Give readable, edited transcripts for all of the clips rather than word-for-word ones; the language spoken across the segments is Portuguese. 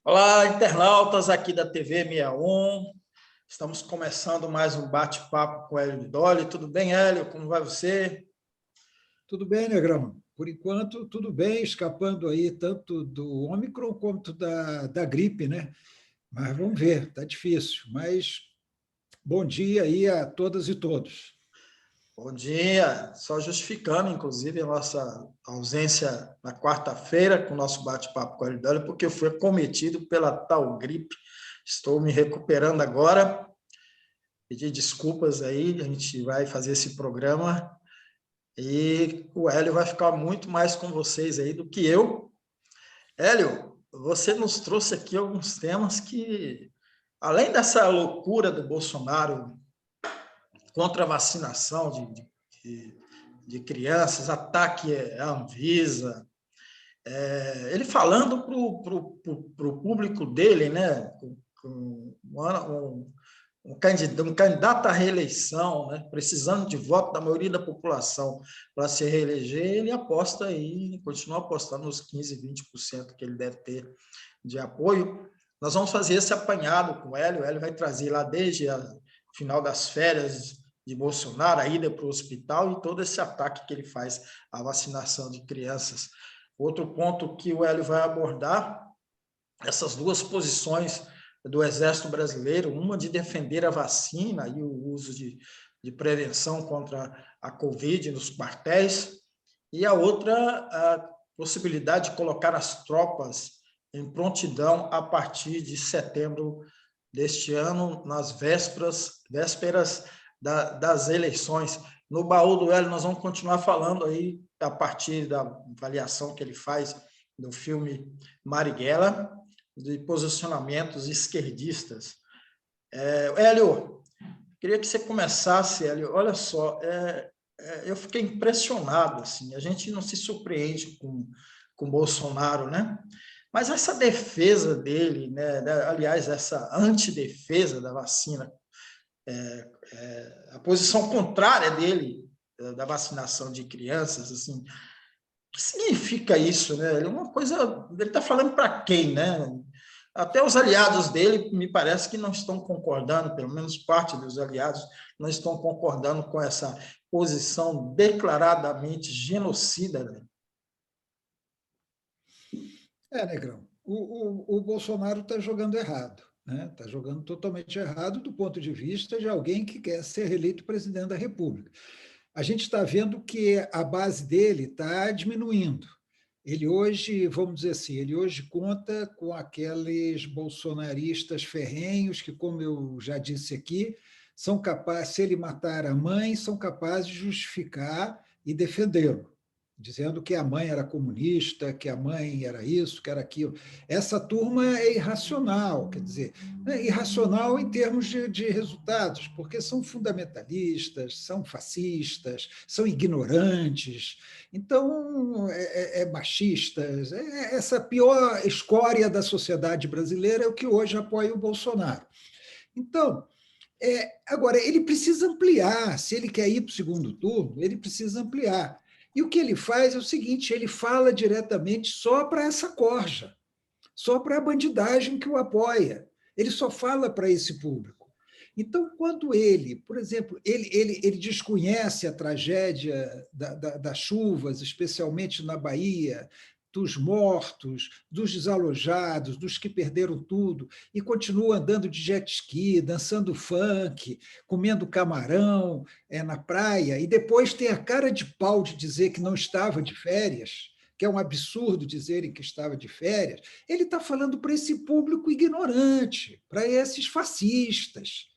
Olá, internautas aqui da TV 61. Estamos começando mais um bate-papo com o Hélio Lidoli. Tudo bem, Hélio? Como vai você? Tudo bem, Negrão? Por enquanto, tudo bem, escapando aí tanto do Ômicron quanto da gripe, né? Mas vamos ver, está difícil. Mas bom dia aí a todas e todos. Bom dia. Só justificando, inclusive, a nossa ausência na quarta-feira com o nosso bate-papo com o Hélio Lidoli, porque eu fui acometido pela tal gripe. Estou me recuperando agora. Pedir desculpas aí, a gente vai fazer esse programa e o Hélio vai ficar muito mais com vocês aí do que eu. Hélio, você nos trouxe aqui alguns temas que, além dessa loucura do Bolsonaro contra a vacinação de crianças, ataque à Anvisa, ele falando para o público dele, né, um candidato à reeleição, né, precisando de voto da maioria da população para se reeleger, ele aposta aí, continua apostando nos 15%, 20% que ele deve ter de apoio. Nós vamos fazer esse apanhado com o Hélio vai trazer lá desde o final das férias de Bolsonaro, a ida para o hospital e todo esse ataque que ele faz à vacinação de crianças. Outro ponto que o Hélio vai abordar, essas duas posições do Exército Brasileiro, uma de defender a vacina e o uso de prevenção contra a Covid nos quartéis, e a outra, a possibilidade de colocar as tropas em prontidão a partir de setembro deste ano, nas vésperas das eleições. No baú do Hélio, nós vamos continuar falando aí, a partir da avaliação que ele faz do filme Marighella, de posicionamentos esquerdistas. Hélio, queria que você começasse, Hélio. Olha só, eu fiquei impressionado, assim, a gente não se surpreende com Bolsonaro, né? Mas essa defesa dele, né, aliás, essa antidefesa da vacina, a posição contrária dele da vacinação de crianças, assim, o que significa isso, né? Uma coisa, ele está falando para quem, né? Até os aliados dele, me parece que não estão concordando, pelo menos parte dos aliados não estão concordando com essa posição declaradamente genocida, né? Negrão, o Bolsonaro está jogando errado, né? Está jogando totalmente errado do ponto de vista de alguém que quer ser reeleito presidente da República. A gente está vendo que a base dele está diminuindo. Ele hoje, vamos dizer assim, ele hoje conta com aqueles bolsonaristas ferrenhos que, como eu já disse aqui, são capazes, se ele matar a mãe, são capazes de justificar e defendê-lo, dizendo que a mãe era comunista, que a mãe era isso, que era aquilo. Essa turma é irracional, quer dizer, é irracional em termos de resultados, porque são fundamentalistas, são fascistas, são ignorantes, então machistas. Essa pior escória da sociedade brasileira é o que hoje apoia o Bolsonaro. Então, agora, ele precisa ampliar, se ele quer ir para o segundo turno, ele precisa ampliar. E o que ele faz é o seguinte: ele fala diretamente só para essa corja, só para a bandidagem que o apoia. Ele só fala para esse público. Então, quando ele, por exemplo, ele desconhece a tragédia das chuvas, especialmente na Bahia, dos mortos, dos desalojados, dos que perderam tudo, e continua andando de jet ski, dançando funk, comendo camarão na praia, e depois tem a cara de pau de dizer que não estava de férias, que é um absurdo dizerem que estava de férias, ele está falando para esse público ignorante, para esses fascistas,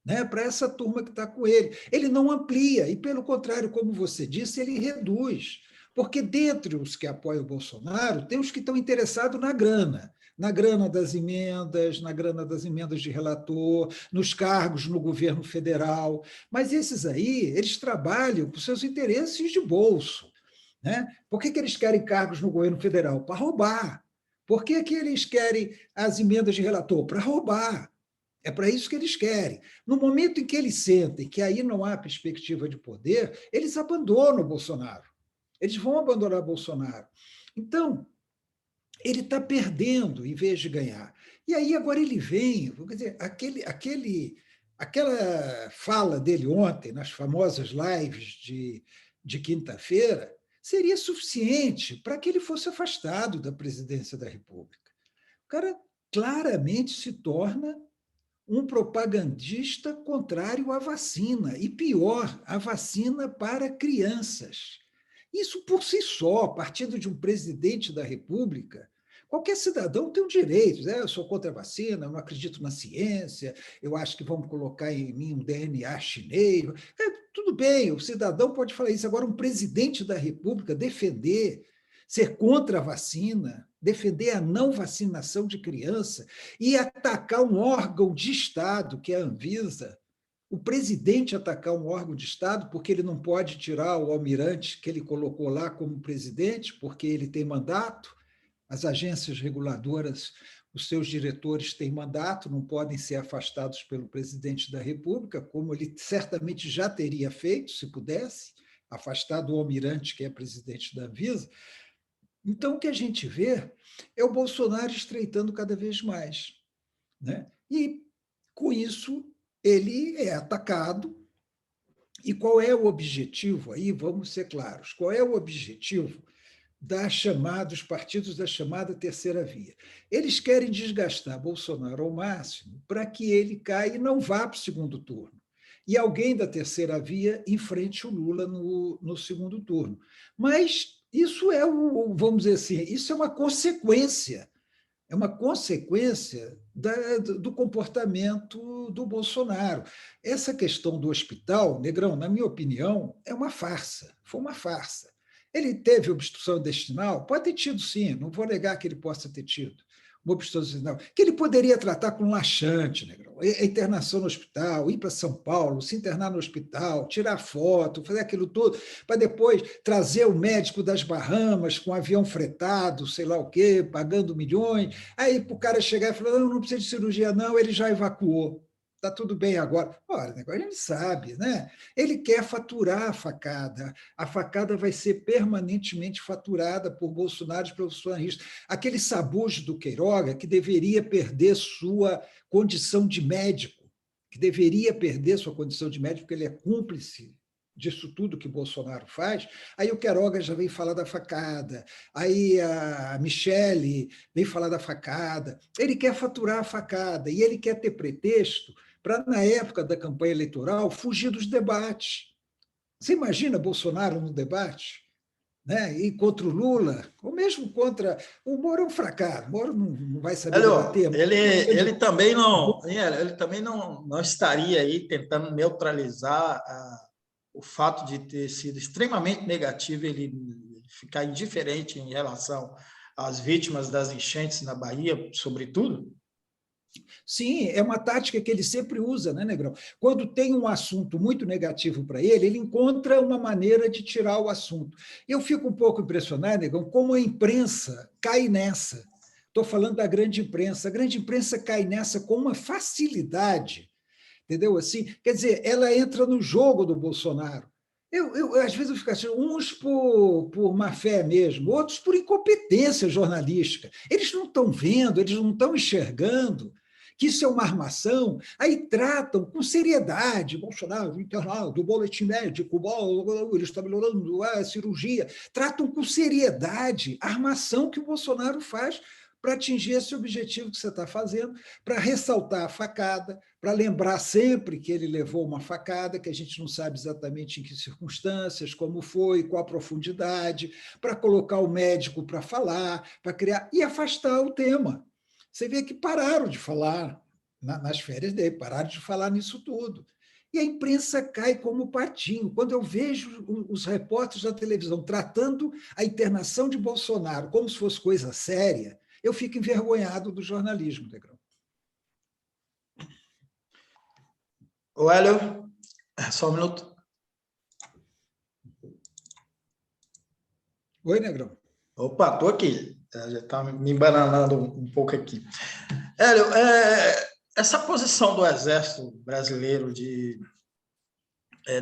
né, para essa turma que está com ele. Ele não amplia, e, pelo contrário, como você disse, ele reduz. Porque dentre os que apoiam o Bolsonaro, tem os que estão interessados na grana das emendas, na grana das emendas de relator, nos cargos no governo federal. Mas esses aí, eles trabalham com seus interesses de bolso. Né? Por que eles querem cargos no governo federal? Para roubar. Por que eles querem as emendas de relator? Para roubar. É para isso que eles querem. No momento em que eles sentem que aí não há perspectiva de poder, eles abandonam o Bolsonaro. Eles vão abandonar o Bolsonaro. Então, ele está perdendo em vez de ganhar. E aí agora ele vem, quer dizer, aquela fala dele ontem, nas famosas lives de quinta-feira, seria suficiente para que ele fosse afastado da presidência da República. O cara claramente se torna um propagandista contrário à vacina, e pior, a vacina para crianças. Isso por si só, partindo de um presidente da República, qualquer cidadão tem um direito, né? Eu sou contra a vacina, eu não acredito na ciência, eu acho que vão colocar em mim um DNA chinês. Tudo bem, o cidadão pode falar isso. Agora, um presidente da República defender, ser contra a vacina, defender a não vacinação de criança e atacar um órgão de Estado, que é a Anvisa, o presidente atacar um órgão de Estado porque ele não pode tirar o almirante que ele colocou lá como presidente, porque ele tem mandato, as agências reguladoras, os seus diretores têm mandato, não podem ser afastados pelo presidente da República, como ele certamente já teria feito, se pudesse, afastado o almirante que é presidente da Anvisa. Então, o que a gente vê é o Bolsonaro estreitando cada vez mais, né? E, com isso, ele é atacado. E qual é o objetivo? Aí vamos ser claros. Qual é o objetivo dos partidos da chamada terceira via? Eles querem desgastar Bolsonaro ao máximo para que ele caia e não vá para o segundo turno. E alguém da terceira via enfrente o Lula no segundo turno. Mas isso vamos dizer assim, isso é uma consequência do comportamento do Bolsonaro. Essa questão do hospital, Negrão, na minha opinião, é uma farsa, foi uma farsa. Ele teve obstrução intestinal? Pode ter tido, sim, não vou negar que ele possa ter tido uma obstrução intestinal, que ele poderia tratar com laxante, Negrão, a internação no hospital, ir para São Paulo, se internar no hospital, tirar foto, fazer aquilo tudo, para depois trazer o médico das Bahamas com um avião fretado, sei lá o quê, pagando milhões, aí para o cara chegar e falar, não precisa de cirurgia não, ele já evacuou. Está tudo bem agora. Ora, a gente sabe, né? Ele quer faturar a facada vai ser permanentemente faturada por Bolsonaro e bolsonaristas. Aquele sabujo do Queiroga, que deveria perder sua condição de médico, porque ele é cúmplice disso tudo que Bolsonaro faz, aí o Queiroga já vem falar da facada, aí a Michele vem falar da facada. Ele quer faturar a facada e ele quer ter pretexto para, na época da campanha eleitoral, fugir dos debates. Você imagina Bolsonaro no debate? Né? E contra o Lula, ou mesmo contra... O Moro é um fracasso, o Moro não vai saber debater. Ele também não estaria aí tentando neutralizar o fato de ter sido extremamente negativo, ele ficar indiferente em relação às vítimas das enchentes na Bahia, sobretudo? Sim, é uma tática que ele sempre usa, né, Negrão? Quando tem um assunto muito negativo para ele encontra uma maneira de tirar o assunto. Eu fico um pouco impressionado, Negrão, como a imprensa cai nessa. Estou falando da grande imprensa. A grande imprensa cai nessa com uma facilidade, entendeu? Assim, quer dizer, ela entra no jogo do Bolsonaro. Às vezes eu fico assim, uns por má fé mesmo, outros por incompetência jornalística. Eles não estão vendo, eles não estão enxergando que isso é uma armação, aí tratam com seriedade, Bolsonaro, internado, do boletim médico, ele está melhorando a cirurgia, tratam com seriedade a armação que o Bolsonaro faz para atingir esse objetivo que você está fazendo, para ressaltar a facada, para lembrar sempre que ele levou uma facada, que a gente não sabe exatamente em que circunstâncias, como foi, qual a profundidade, para colocar o médico para falar, para criar e afastar o tema. Você vê que pararam de falar nas férias dele, pararam de falar nisso tudo. E a imprensa cai como patinho. Quando eu vejo os repórteres da televisão tratando a internação de Bolsonaro como se fosse coisa séria, eu fico envergonhado do jornalismo, Negrão. O Hélio, só um minuto. Oi, Negrão. Opa, estou aqui. Já está me embananando um pouco aqui. Hélio, essa posição do Exército Brasileiro de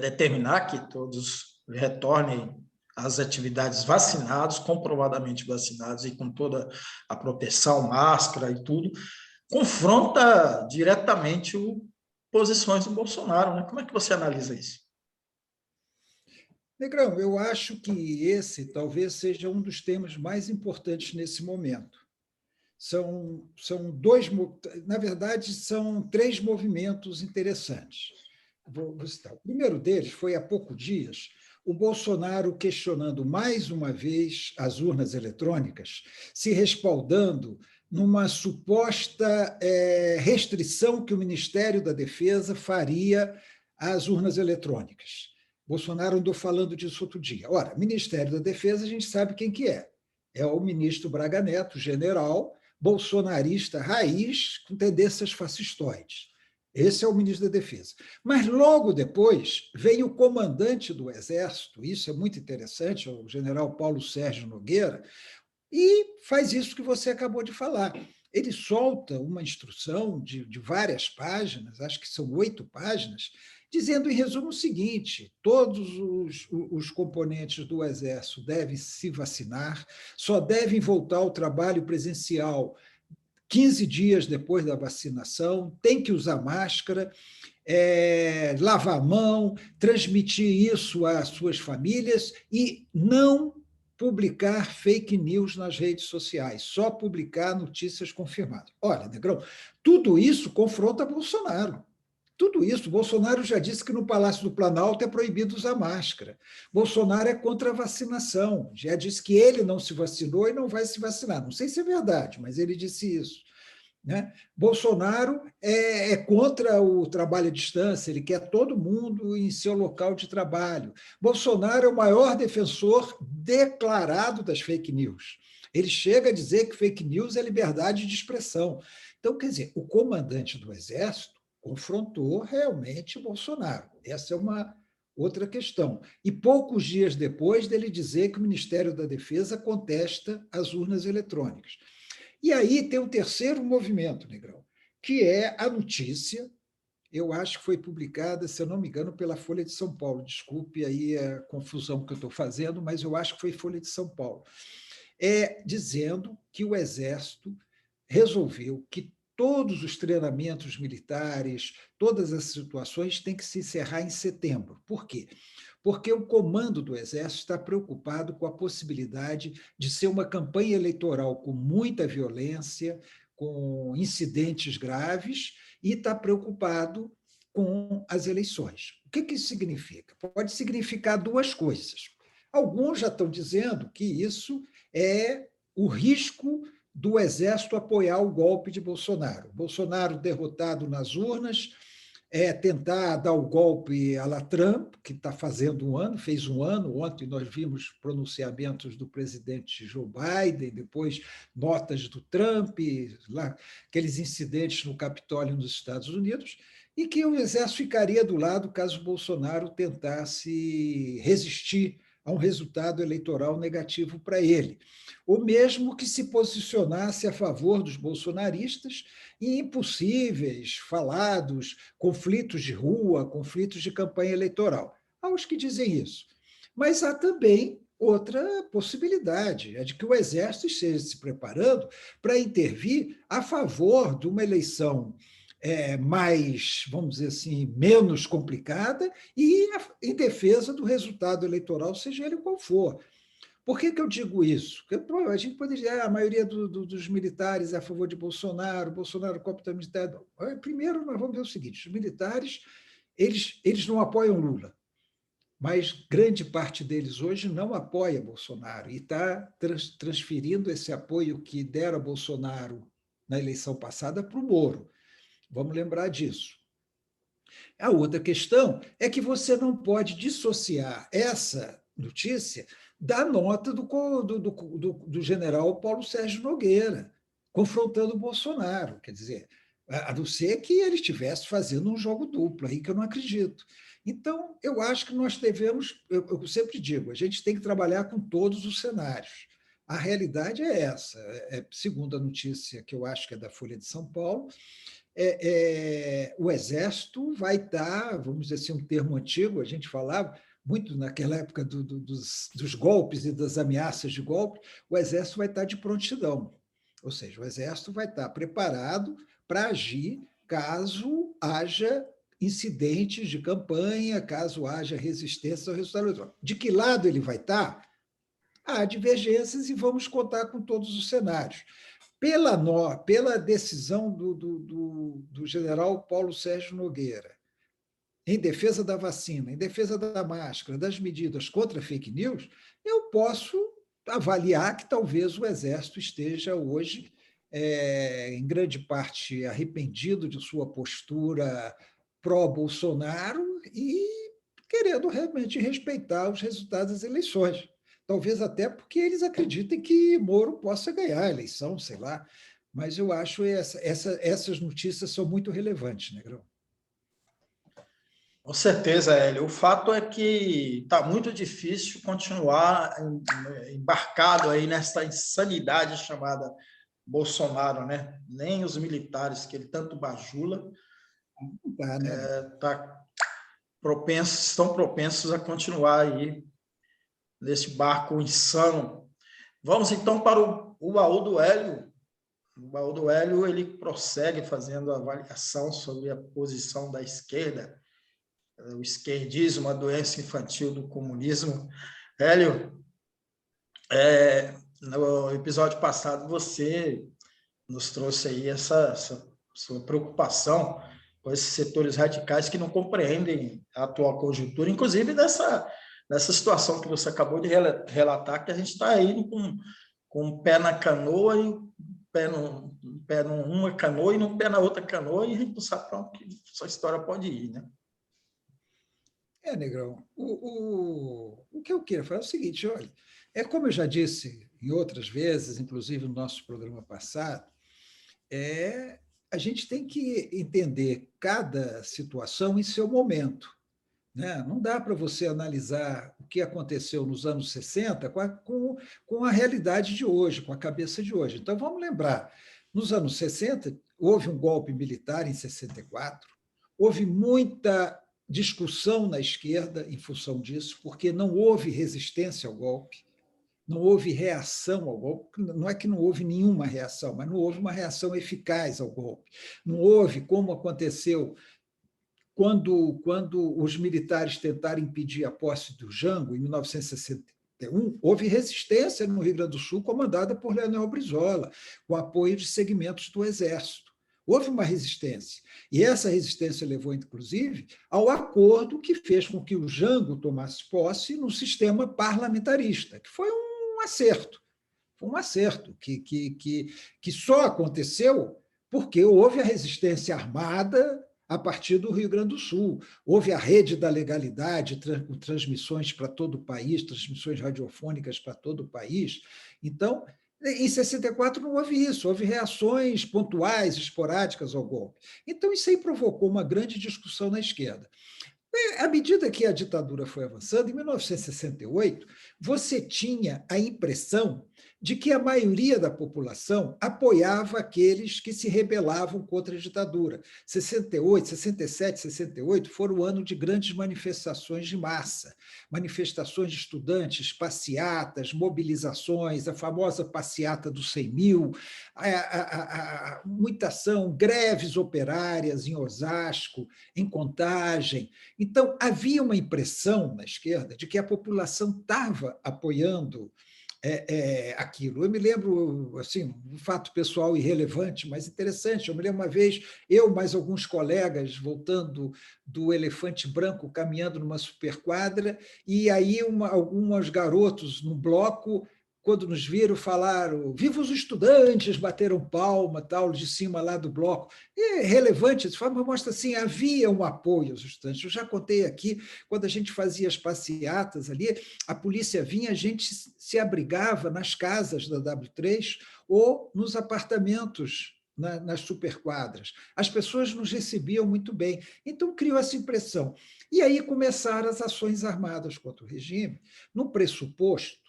determinar que todos retornem as atividades vacinados, comprovadamente vacinados e com toda a proteção, máscara e tudo, confronta diretamente posições do Bolsonaro, né? Como é que você analisa isso? Negrão, eu acho que esse talvez seja um dos temas mais importantes nesse momento. São dois, na verdade, são três movimentos interessantes. Vou citar. O primeiro deles foi há poucos dias o Bolsonaro questionando mais uma vez as urnas eletrônicas, se respaldando numa suposta restrição que o Ministério da Defesa faria às urnas eletrônicas. Bolsonaro andou falando disso outro dia. Ora, Ministério da Defesa, a gente sabe quem que é. É o ministro Braga Neto, general, bolsonarista raiz, com tendências fascistoides. Esse é o ministro da Defesa. Mas logo depois vem o comandante do Exército, isso é muito interessante, o general Paulo Sérgio Nogueira, e faz isso que você acabou de falar. Ele solta uma instrução de várias páginas, acho que são 8 páginas, dizendo, em resumo, o seguinte: todos os componentes do Exército devem se vacinar, só devem voltar ao trabalho presencial 15 dias depois da vacinação, tem que usar máscara, lavar a mão, transmitir isso às suas famílias e não publicar fake news nas redes sociais, só publicar notícias confirmadas. Olha, Negrão, tudo isso confronta Bolsonaro. Tudo isso. Bolsonaro já disse que no Palácio do Planalto é proibido usar máscara. Bolsonaro é contra a vacinação. Já disse que ele não se vacinou e não vai se vacinar. Não sei se é verdade, mas ele disse isso. Né? Bolsonaro é contra o trabalho à distância, ele quer todo mundo em seu local de trabalho. Bolsonaro é o maior defensor declarado das fake news. Ele chega a dizer que fake news é liberdade de expressão. Então, quer dizer, o comandante do Exército confrontou realmente Bolsonaro. Essa é uma outra questão. E poucos dias depois dele dizer que o Ministério da Defesa contesta as urnas eletrônicas. E aí tem um terceiro movimento, Negrão, que é a notícia, eu acho que foi publicada, se eu não me engano, pela Folha de São Paulo. Desculpe aí a confusão que eu estou fazendo, mas eu acho que foi Folha de São Paulo. Dizendo que o Exército resolveu que todos os treinamentos militares, todas as situações têm que se encerrar em setembro. Por quê? Porque o comando do Exército está preocupado com a possibilidade de ser uma campanha eleitoral com muita violência, com incidentes graves, e está preocupado com as eleições. O que isso significa? Pode significar duas coisas. Alguns já estão dizendo que isso é o risco do Exército apoiar o golpe de Bolsonaro. Bolsonaro derrotado nas urnas, tentar dar o golpe à la Trump, que está fazendo um ano, fez um ano. Ontem nós vimos pronunciamentos do presidente Joe Biden, depois notas do Trump, lá, aqueles incidentes no Capitólio nos Estados Unidos, e que o Exército ficaria do lado caso Bolsonaro tentasse resistir a um resultado eleitoral negativo para ele, ou mesmo que se posicionasse a favor dos bolsonaristas em impossíveis, falados, conflitos de rua, conflitos de campanha eleitoral. Há os que dizem isso. Mas há também outra possibilidade, é de que o Exército esteja se preparando para intervir a favor de uma eleição mais, vamos dizer assim, menos complicada e em defesa do resultado eleitoral, seja ele qual for. Por que eu digo isso? Porque a gente pode dizer que a maioria dos militares é a favor de Bolsonaro, Bolsonaro copta militar. Não. Primeiro, nós vamos ver o seguinte: os militares eles não apoiam Lula, mas grande parte deles hoje não apoia Bolsonaro e está transferindo esse apoio que deram a Bolsonaro na eleição passada para o Moro. Vamos lembrar disso. A outra questão é que você não pode dissociar essa notícia da nota do general Paulo Sérgio Nogueira, confrontando o Bolsonaro. Quer dizer, a não ser que ele estivesse fazendo um jogo duplo, aí que eu não acredito. Então, eu acho que nós devemos, eu sempre digo, a gente tem que trabalhar com todos os cenários. A realidade é essa. Segundo a notícia que eu acho que é da Folha de São Paulo, o Exército vai estar, vamos dizer assim, um termo antigo, a gente falava, muito naquela época dos golpes e das ameaças de golpe, o Exército vai estar de prontidão. Ou seja, o Exército vai estar preparado para agir caso haja incidentes de campanha, caso haja resistência ao resultado eleitoral. De que lado ele vai estar? Há divergências e vamos contar com todos os cenários. Pela decisão do general Paulo Sérgio Nogueira, em defesa da vacina, em defesa da máscara, das medidas contra a fake news, eu posso avaliar que talvez o Exército esteja hoje, em grande parte, arrependido de sua postura pró-Bolsonaro e querendo realmente respeitar os resultados das eleições. Talvez até porque eles acreditem que Moro possa ganhar a eleição, sei lá. Mas eu acho que essas notícias são muito relevantes, Negrão. Com certeza, Hélio. O fato é que está muito difícil continuar embarcado aí nessa insanidade chamada Bolsonaro, né? Nem os militares que ele tanto bajula estão propensos a continuar aí nesse barco insano. Vamos então para o baú do Hélio. O baú do Hélio, ele prossegue fazendo a avaliação sobre a posição da esquerda, o esquerdismo, a doença infantil do comunismo. Hélio, no episódio passado você nos trouxe aí essa sua preocupação com esses setores radicais que não compreendem a atual conjuntura, inclusive dessa situação que você acabou de relatar, que a gente está aí com um pé na canoa e um pé numa canoa e um pé na outra canoa, e a gente não sabe para onde essa história pode ir, né? Negrão, o que eu queria falar é o seguinte, olha, como eu já disse em outras vezes, inclusive no nosso programa passado, a gente tem que entender cada situação em seu momento, né? Não dá para você analisar o que aconteceu nos anos 60 com a realidade de hoje, com a cabeça de hoje. Então, vamos lembrar, nos anos 60, houve um golpe militar em 64, houve muita discussão na esquerda em função disso, porque não houve resistência ao golpe, não houve reação ao golpe. Não é que não houve nenhuma reação, mas não houve uma reação eficaz ao golpe. Não houve, como aconteceu quando os militares tentaram impedir a posse do Jango, em 1961, houve resistência no Rio Grande do Sul, comandada por Leonel Brizola, com apoio de segmentos do Exército. Houve uma resistência. E essa resistência levou, inclusive, ao acordo que fez com que o Jango tomasse posse no sistema parlamentarista, que foi um acerto. Foi um acerto que só aconteceu porque houve a resistência armada a partir do Rio Grande do Sul. Houve a rede da legalidade, com transmissões para todo o país, transmissões radiofônicas para todo o país. Então, em 64 não houve isso, houve reações pontuais, esporádicas ao golpe. Então, isso aí provocou uma grande discussão na esquerda. À medida que a ditadura foi avançando, em 1968, você tinha a impressão de que a maioria da população apoiava aqueles que se rebelavam contra a ditadura. 68, 67, 68 foram o ano de grandes manifestações de massa, manifestações de estudantes, passeatas, mobilizações, a famosa passeata dos 100 mil, muita ação, greves operárias em Osasco, em Contagem. Então, havia uma impressão na esquerda de que a população estava apoiando aquilo. Eu me lembro, assim, um fato pessoal irrelevante, mas interessante. Eu me lembro uma vez, eu mais alguns colegas voltando do Elefante Branco, caminhando numa superquadra, e aí alguns garotos num bloco, quando nos viram, falaram: "Viva os estudantes!", bateram palma, tal, de cima lá do bloco. E é relevante, de forma mostra assim, havia um apoio aos estudantes. Eu já contei aqui, quando a gente fazia as passeatas ali, a polícia vinha, a gente se abrigava nas casas da W3 ou nos apartamentos, nas superquadras. As pessoas nos recebiam muito bem. Então, criou essa impressão. E aí começaram as ações armadas contra o regime, no pressuposto,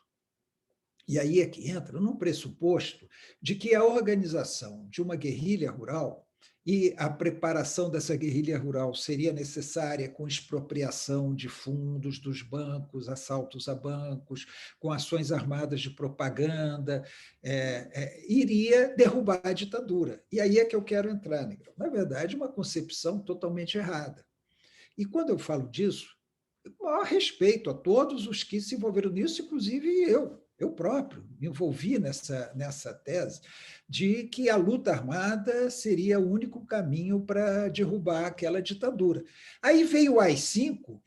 e aí é que entra, num pressuposto de que a organização de uma guerrilha rural e a preparação dessa guerrilha rural seria necessária com expropriação de fundos dos bancos, assaltos a bancos, com ações armadas de propaganda, iria derrubar a ditadura. E aí é que eu quero entrar, Negrão. Na verdade, uma concepção totalmente errada. E quando eu falo disso, o maior respeito a todos os que se envolveram nisso, inclusive eu próprio me envolvi nessa tese de que a luta armada seria o único caminho para derrubar aquela ditadura. Aí veio o AI-5,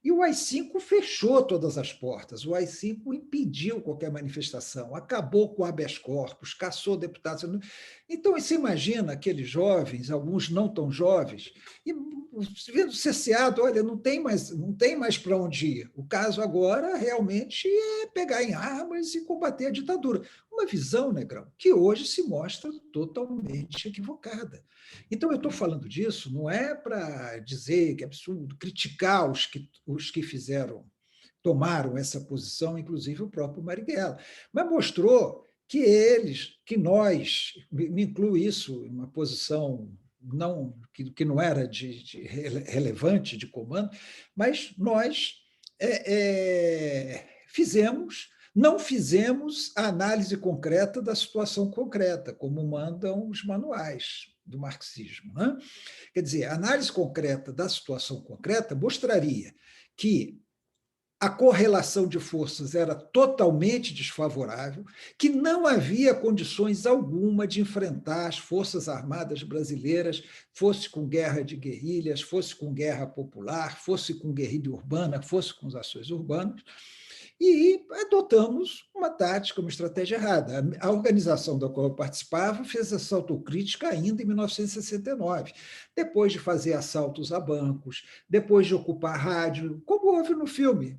e o AI-5 fechou todas as portas, o AI-5 impediu qualquer manifestação, acabou com o habeas corpus, caçou deputados. Então, você imagina aqueles jovens, alguns não tão jovens, e vendo cerceado, olha, não tem mais para onde ir. O caso agora realmente é pegar em armas e combater a ditadura. Uma visão, Negrão, que hoje se mostra totalmente equivocada. Então, eu estou falando disso não é para dizer que é absurdo, criticar os que tomaram essa posição, inclusive o próprio Marighella, mas mostrou que nós, me incluo isso, uma posição que não era relevante de comando, mas nós não fizemos a análise concreta da situação concreta, como mandam os manuais do marxismo. Né? Quer dizer, a análise concreta da situação concreta mostraria que a correlação de forças era totalmente desfavorável, que não havia condições alguma de enfrentar as forças armadas brasileiras, fosse com guerra de guerrilhas, fosse com guerra popular, fosse com guerrilha urbana, fosse com as ações urbanas, e adotamos uma tática, uma estratégia errada. A organização da qual eu participava fez essa autocrítica ainda em 1969, depois de fazer assaltos a bancos, depois de ocupar rádio, como houve no filme.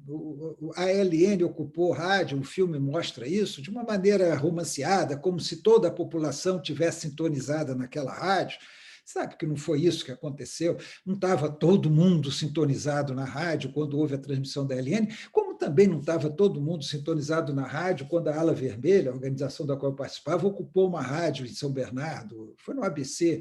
A ALN ocupou rádio, o filme mostra isso, de uma maneira romanceada, como se toda a população tivesse sintonizada naquela rádio. Sabe que não foi isso que aconteceu? Não estava todo mundo sintonizado na rádio quando houve a transmissão da ALN, como também não estava todo mundo sintonizado na rádio quando a Ala Vermelha, a organização da qual eu participava, ocupou uma rádio em São Bernardo, foi no ABC,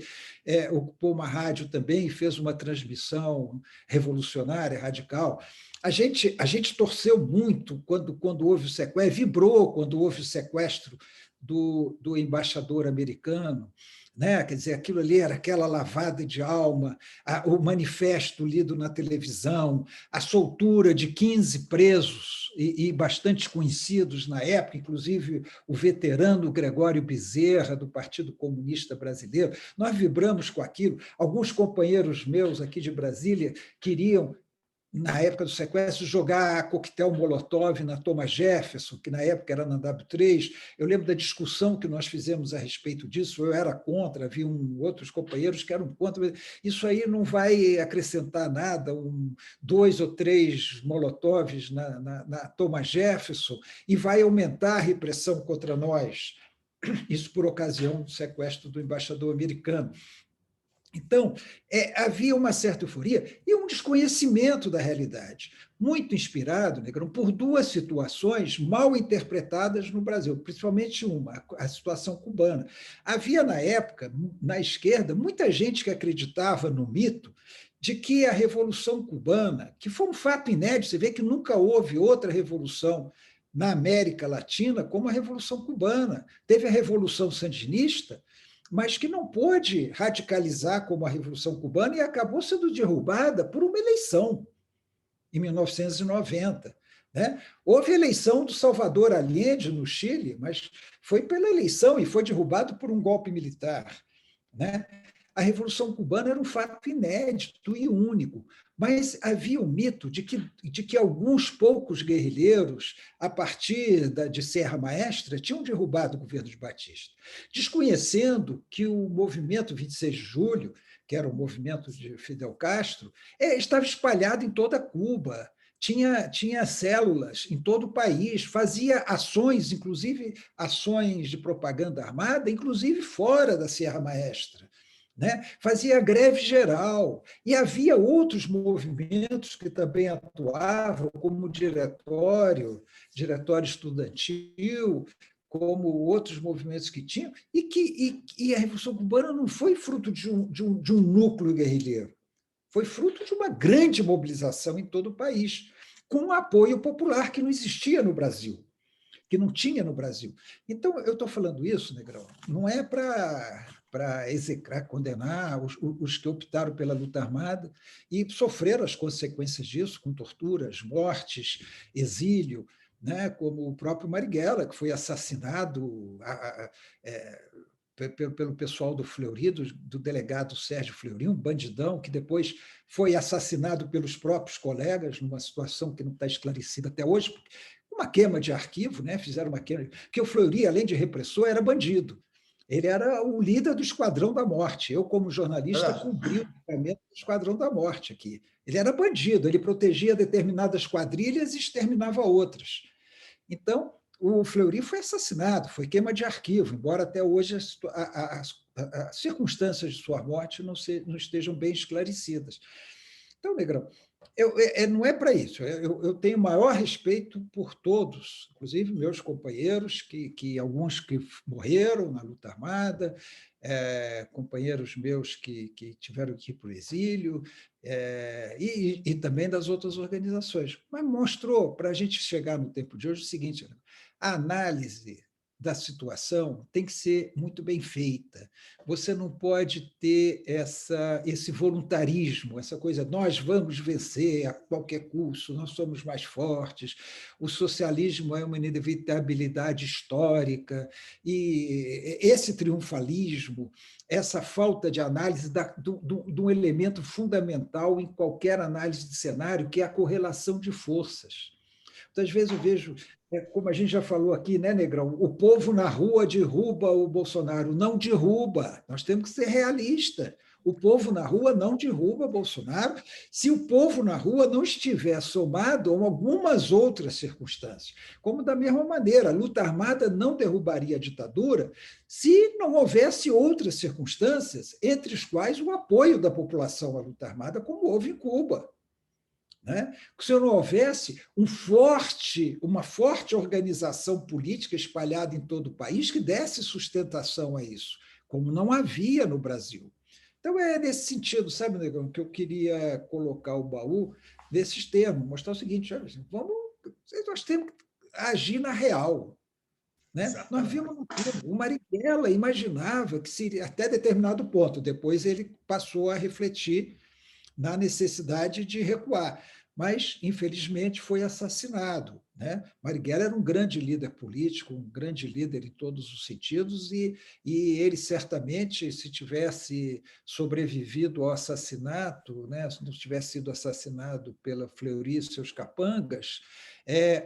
ocupou uma rádio também e fez uma transmissão revolucionária, radical. A gente torceu muito quando houve o sequestro, vibrou quando houve o sequestro do embaixador americano, né? Quer dizer, aquilo ali era aquela lavada de alma, o manifesto lido na televisão, a soltura de 15 presos e bastante conhecidos na época, inclusive o veterano Gregório Bezerra, do Partido Comunista Brasileiro. Nós vibramos com aquilo. Alguns companheiros meus aqui de Brasília queriam, na época do sequestro, jogar coquetel Molotov na Thomas Jefferson, que na época era na W3. Eu lembro da discussão que nós fizemos a respeito disso, eu era contra, havia outros companheiros que eram contra. Isso aí não vai acrescentar nada, 2 ou 3 Molotovs na Thomas Jefferson, e vai aumentar a repressão contra nós. Isso por ocasião do sequestro do embaixador americano. Então, havia uma certa euforia e um desconhecimento da realidade, muito inspirado, Negrão, por 2 situações mal interpretadas no Brasil, principalmente uma, a situação cubana. Havia, na época, na esquerda, muita gente que acreditava no mito de que a Revolução Cubana, que foi um fato inédito, você vê que nunca houve outra revolução na América Latina como a Revolução Cubana. Teve a Revolução Sandinista, mas que não pôde radicalizar como a Revolução Cubana e acabou sendo derrubada por uma eleição, em 1990. Né? Houve a eleição do Salvador Allende no Chile, mas foi pela eleição e foi derrubado por um golpe militar. Né? A Revolução Cubana era um fato inédito e único, mas havia o mito de que alguns poucos guerrilheiros, a partir de Serra Maestra, tinham derrubado o governo de Batista, desconhecendo que o movimento 26 de julho, que era o movimento de Fidel Castro, estava espalhado em toda Cuba, tinha células em todo o país, fazia ações, inclusive ações de propaganda armada, inclusive fora da Serra Maestra. Né? Fazia greve geral, e havia outros movimentos que também atuavam, como o diretório estudantil, como outros movimentos que tinham, e a Revolução Cubana não foi fruto de um núcleo guerrilheiro, foi fruto de uma grande mobilização em todo o país, com um apoio popular que não existia no Brasil, que não tinha no Brasil. Então, eu estou falando isso, Negrão, não é para execrar, condenar os que optaram pela luta armada e sofreram as consequências disso, com torturas, mortes, exílio, né? Como o próprio Marighella, que foi assassinado pelo pessoal do Fleury, do delegado Sérgio Fleury, um bandidão que depois foi assassinado pelos próprios colegas, numa situação que não está esclarecida até hoje, uma queima de arquivo, né? Fizeram uma queima, porque o Fleury, além de repressor, era bandido. Ele era o líder do Esquadrão da Morte. Eu, como jornalista, cobri o julgamento do Esquadrão da Morte aqui. Ele era bandido, ele protegia determinadas quadrilhas e exterminava outras. Então, o Fleury foi assassinado, foi queima de arquivo, embora até hoje as circunstâncias de sua morte não estejam bem esclarecidas. Então, Negrão, não é para isso. Eu tenho maior respeito por todos, inclusive meus companheiros, que alguns que morreram na luta armada, companheiros meus que tiveram que ir para o exílio, e também das outras organizações. Mas mostrou, para a gente chegar no tempo de hoje, o seguinte: a análise da situação tem que ser muito bem feita. Você não pode ter esse voluntarismo, essa coisa, nós vamos vencer a qualquer custo, nós somos mais fortes, o socialismo é uma inevitabilidade histórica, e esse triunfalismo, essa falta de análise de um elemento fundamental em qualquer análise de cenário, que é a correlação de forças. Muitas vezes eu vejo, como a gente já falou aqui, né, Negrão? O povo na rua derruba o Bolsonaro. Não derruba. Nós temos que ser realistas. O povo na rua não derruba Bolsonaro se o povo na rua não estiver somado a algumas outras circunstâncias. Como, da mesma maneira, a luta armada não derrubaria a ditadura se não houvesse outras circunstâncias, entre as quais o apoio da população à luta armada, como houve em Cuba. Né? Se não houvesse uma forte organização política espalhada em todo o país que desse sustentação a isso, como não havia no Brasil. Então, é nesse sentido, sabe, Negão, que eu queria colocar o baú nesses termos, mostrar o seguinte: nós temos que agir na real. Né? Nós vimos o Marighella imaginava que seria até determinado ponto, depois ele passou a refletir na necessidade de recuar, mas, infelizmente, foi assassinado. Né? Marighella era um grande líder político, um grande líder em todos os sentidos, e ele, certamente, se tivesse sobrevivido ao assassinato, né? Se não tivesse sido assassinado pela Fleury e seus capangas,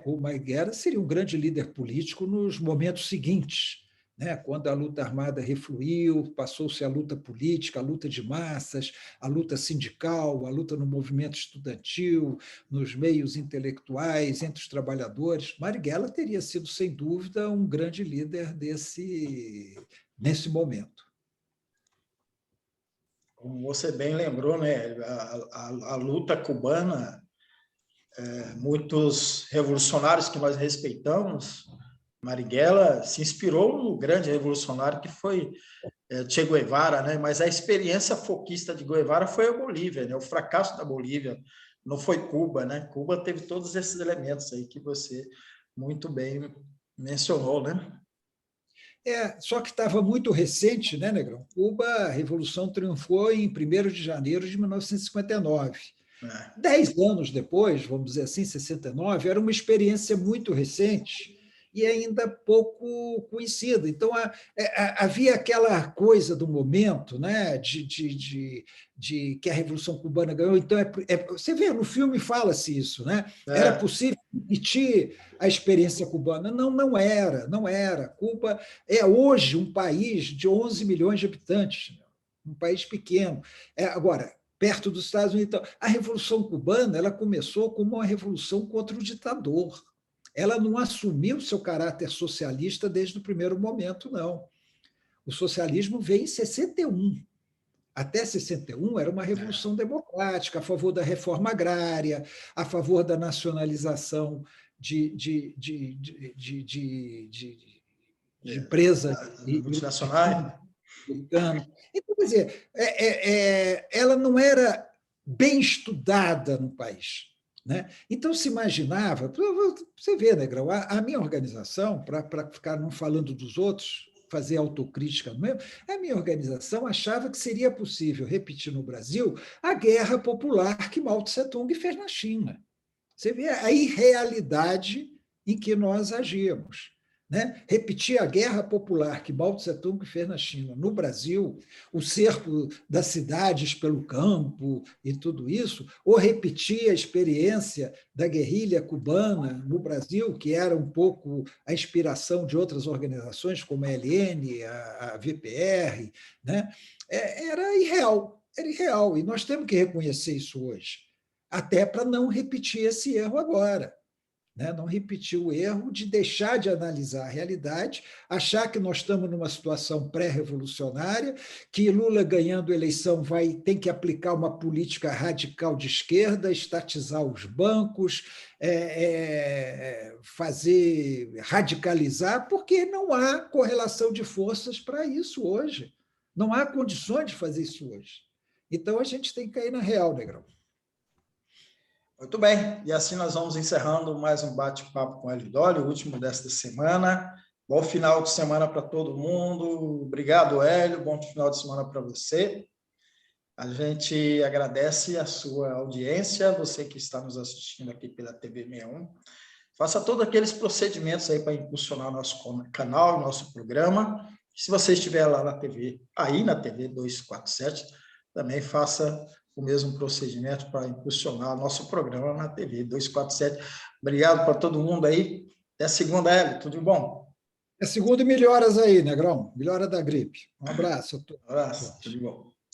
o Marighella seria um grande líder político nos momentos seguintes, né? Quando a luta armada refluiu, passou-se a luta política, a luta de massas, a luta sindical, a luta no movimento estudantil, nos meios intelectuais, entre os trabalhadores. Marighella teria sido, sem dúvida, um grande líder nesse momento. Como você bem lembrou, né, a luta cubana, muitos revolucionários que nós respeitamos, Marighella se inspirou no grande revolucionário que foi Che Guevara, né? Mas a experiência foquista de Guevara foi a Bolívia, né? O fracasso da Bolívia não foi Cuba, né? Cuba teve todos esses elementos aí que você muito bem mencionou, né? Só que estava muito recente, né, Negrão? Cuba, a Revolução triunfou em 1º de janeiro de 1959. 10 anos depois, vamos dizer assim, 69, era uma experiência muito recente e ainda pouco conhecida. Então, havia aquela coisa do momento, né, de que a Revolução Cubana ganhou. Então, você vê, no filme fala-se isso, né? Era possível repetir a experiência cubana? Não, não era. Cuba é hoje um país de 11 milhões de habitantes, um país pequeno. Agora, perto dos Estados Unidos. Então, a Revolução Cubana ela começou como uma revolução contra o ditador. Ela não assumiu seu caráter socialista desde o primeiro momento, não. O socialismo veio em 61. Até 61 era uma revolução democrática, a favor da reforma agrária, a favor da nacionalização de empresas multinacionais. Americanas. Então, quer dizer, ela não era bem estudada no país, né? Então, se imaginava, você vê, Negrão, a minha organização, para ficar não falando dos outros, fazer autocrítica mesmo, a minha organização achava que seria possível repetir no Brasil a guerra popular que Mao Tse-tung fez na China. Você vê a irrealidade em que nós agíamos. Né? Repetir a guerra popular que Mao Tse-tung fez na China, no Brasil, o cerco das cidades pelo campo e tudo isso, ou repetir a experiência da guerrilha cubana no Brasil, que era um pouco a inspiração de outras organizações, como a ELN, a VPR, né? Era irreal, e nós temos que reconhecer isso hoje, até para não repetir esse erro agora. Né? Não repetir o erro de deixar de analisar a realidade, achar que nós estamos numa situação pré-revolucionária, que Lula ganhando a eleição tem que aplicar uma política radical de esquerda, estatizar os bancos, radicalizar, porque não há correlação de forças para isso hoje. Não há condições de fazer isso hoje. Então, a gente tem que cair na real, Negrão. Muito bem, e assim nós vamos encerrando mais um bate-papo com o Hélio Dolly, o último desta semana. Bom final de semana para todo mundo. Obrigado, Hélio, bom final de semana para você. A gente agradece a sua audiência, você que está nos assistindo aqui pela TV 61. Faça todos aqueles procedimentos aí para impulsionar o nosso canal, nosso programa. Se você estiver lá na TV, aí na TV 247, também faça o mesmo procedimento para impulsionar nosso programa na TV 247. Obrigado para todo mundo aí. Até segunda, Hélio. Tudo de bom? Até segunda e melhoras aí, Negrão. Melhora da gripe. Um abraço a todos. Um abraço. Tudo de bom.